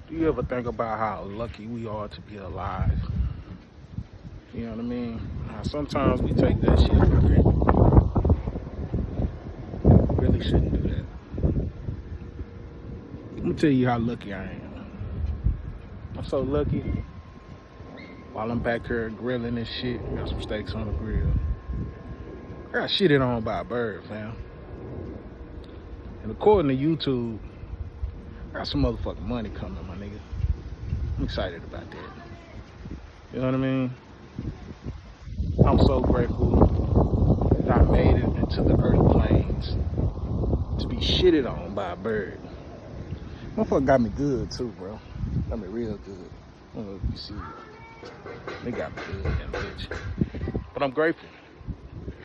Do you ever think about how lucky we are to be alive? You know what I mean? Sometimes we take that shit for granted. Really shouldn't do that. Let me tell you how lucky I am. I'm so lucky. While I'm back here grilling and shit, got some steaks on the grill. I got shitted on by a bird, fam. And according to YouTube, I got some motherfucking money coming, my nigga. I'm excited about that. You know what I mean? I'm so grateful that I made it into the earth plains to be shitted on by a bird. Motherfucker got me good too, bro. Got me real good. I don't know if you see it. They got me good in the bitch. But I'm grateful.